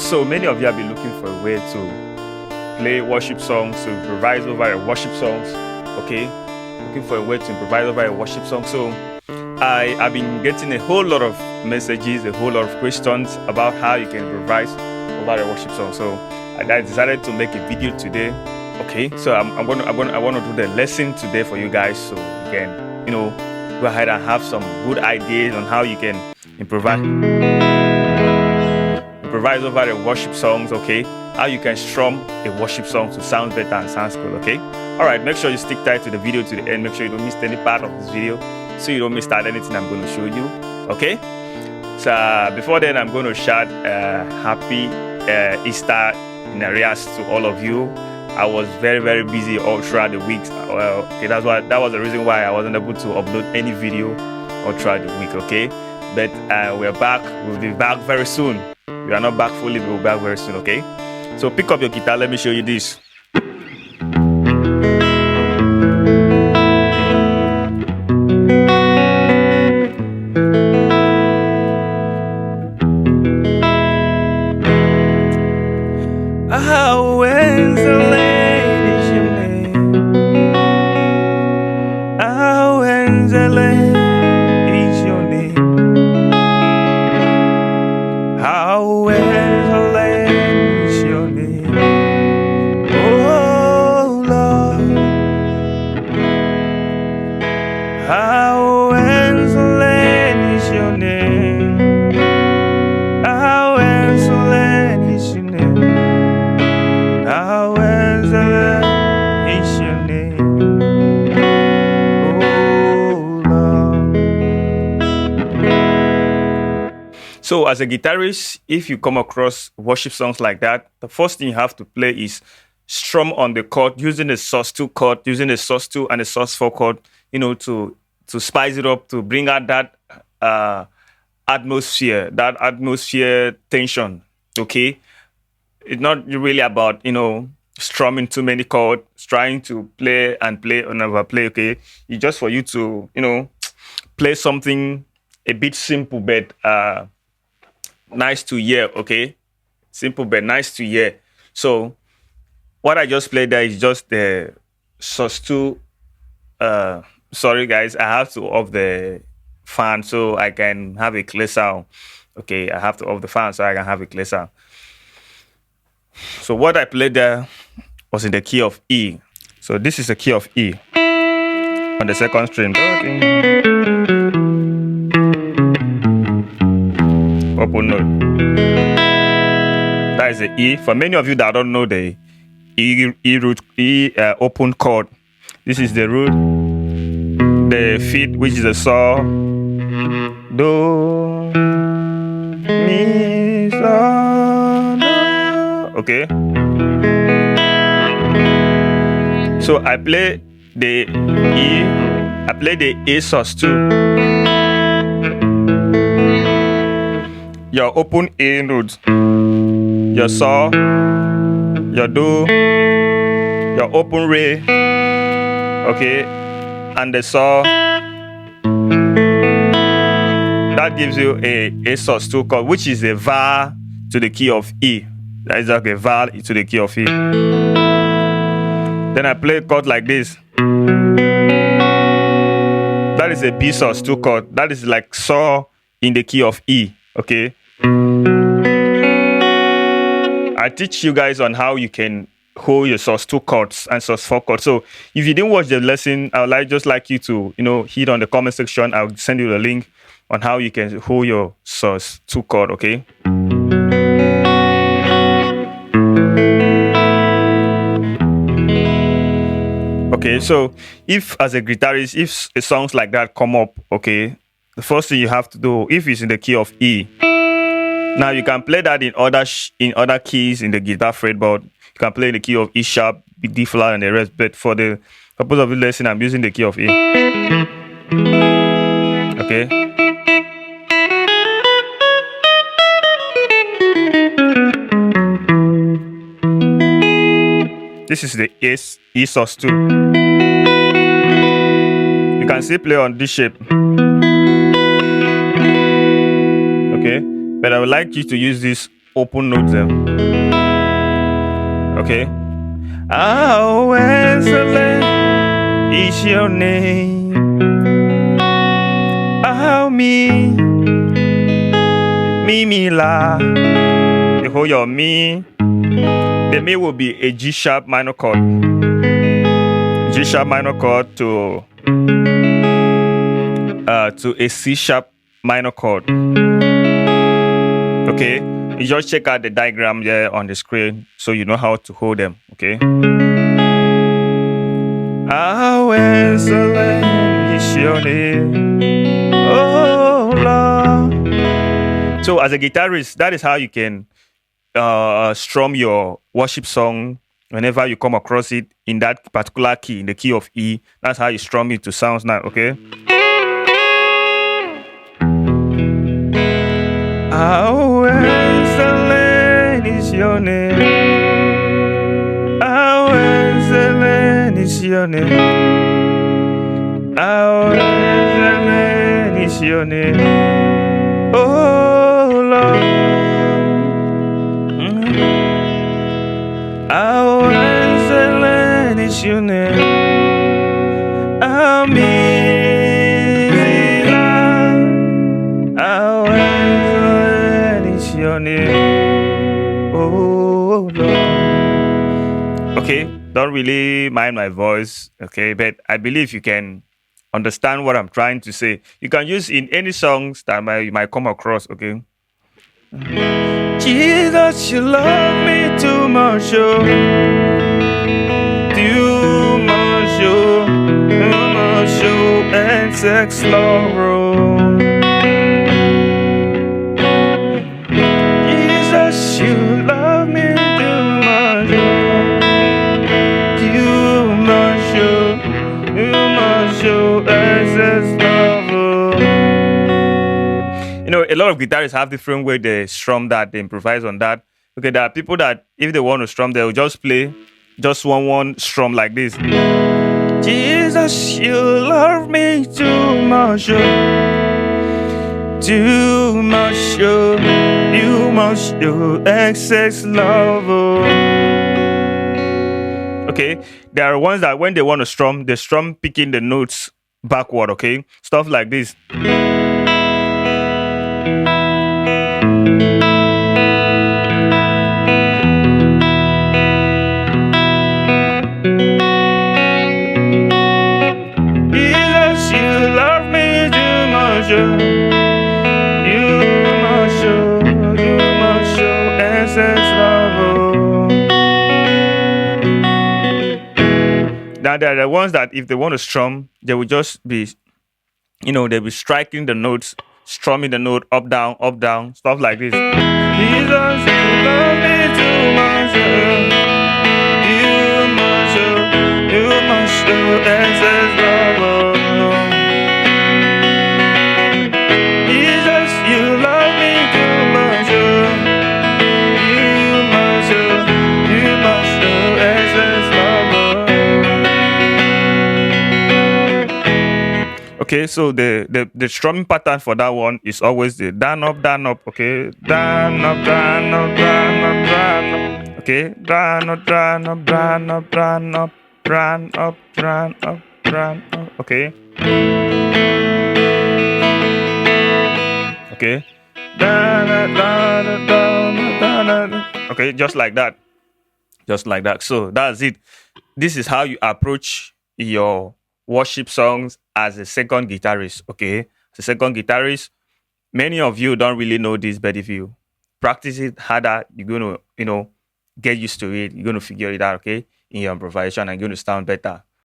So many of you have been looking for a way to play worship songs, to improvise over your worship songs. Okay, looking for a way to improvise over your worship song. So I've been getting a whole lot of messages, a whole lot of questions about how you can improvise over your worship song. So I decided to make a video today. Okay, so I want to do the lesson today for you guys, so you can go ahead and have some good ideas on how you can improvise over the worship songs. Okay, how you can strum a worship song to sound better and sounds cool. Okay, all right, make sure you stick tight to the video to the end. Make sure you don't miss any part of this video, so you don't miss out anything I'm going to show you. Okay, so before then, I'm going to shout happy Easter in arrears to all of you. I was very busy all throughout the week. Okay, that was the reason why I wasn't able to upload any video all throughout the week. Okay, but we're back. We'll be back very soon. We are not back fully, but we'll be back very soon. Okay, so pick up your guitar. Let me show you this. So as a guitarist, if you come across worship songs like that, the first thing you have to play is strum on the chord using the sus2 chord, using the sus2 and the sus4 chord, to spice it up, to bring out that atmosphere tension. Okay, it's not really about strumming too many chords, trying to play and overplay. Okay, it's just for you to play something a bit simple but nice to hear. Okay, simple but nice to hear. So what I just played there is just the sus2. Sorry guys, I have to off the fan so I can have a clear sound. Okay, I have to off the fan so I can have a clear sound. So what I played there was in the key of E. So this is the key of E on the second string. Open note. That is the E. For many of you that don't know the E open chord, this is the root, the fifth, which is the saw, do, mi, saw, do. Okay. So I play the E. I play the A sus2. Your open A note, your saw, your do, your open re, okay, and the saw. That gives you a sus2 chord, which is a va to the key of E. That is like a va to the key of E. Then I play a chord like this. That is a B sus2 chord. That is like saw in the key of E. Okay, I teach you guys on how you can hold your sus2 chords and sus4 chords. So if you didn't watch the lesson, I would just like you to hit on the comment section. I'll send you the link on how you can hold your sus2 chord. Okay. Okay, so if as a guitarist, if songs like that come up, okay, the first thing you have to do, if it's in the key of E, now you can play that in other keys in the guitar fretboard. You can play in the key of E sharp, D flat, and the rest. But for the purpose of the lesson, I'm using the key of E. Okay. This is the E sus2. You can still play on this shape. Okay, but I would like you to use this open notes them. Okay. How excellent is your name. How me la. You hold your me. The me will be a G sharp minor chord. G sharp minor chord to a C sharp minor chord. Okay, you just check out the diagram there on the screen so you know how to hold them. Okay. How excellent is your name, oh Lord. So as a guitarist, that is how you can strum your worship song whenever you come across it in that particular key, in the key of E. That's how you strum it to sounds now. Okay. How excellent is your name. How excellent is your name. How excellent is your name, oh Lord. How excellent is your name. How excellent is your name, oh Lord. Okay, don't really mind my voice, okay, but I believe you can understand what I'm trying to say. You can use in any songs that you might come across, okay? Jesus, you love me too much, oh. Too much, oh. Too much, oh. And sex love, oh. Jesus, you love me too much, oh. Too much, oh. Too much, oh. And sex love, oh. You know, a lot of guitarists have different way they strum that, they improvise on that. Okay, there are people that if they want to strum, they'll just play just one strum like this. Jesus, you love me too much, oh. Too much, oh. You must do excess love, oh. Okay, there are ones that when they want to strum, they strum picking the notes backward, okay? Stuff like this. Jesus, you love me too much, oh. You must show excess love, oh. Now there are the ones that if they want to strum, they will just be, they'll be striking the notes, strumming the note up, down, stuff like this. Jesus, you love me too much, oh. You must show excess love, oh. Jesus, you love me too much, oh. You must show excess love, oh. Okay, so the strumming pattern for that one is always the down up, okay? Down up, down up, down up, down up. Okay, down up, down up, down up, down up, down up, down up, down up. Okay. Okay. Okay, just like that. Just like that. So that's it. This is how you approach your worship songs as a second guitarist. Okay. As a second guitarist, many of you don't really know this, but if you practice it harder, you're going to, get used to it. You're going to figure it out, okay, in your improvisation and you're going to sound better.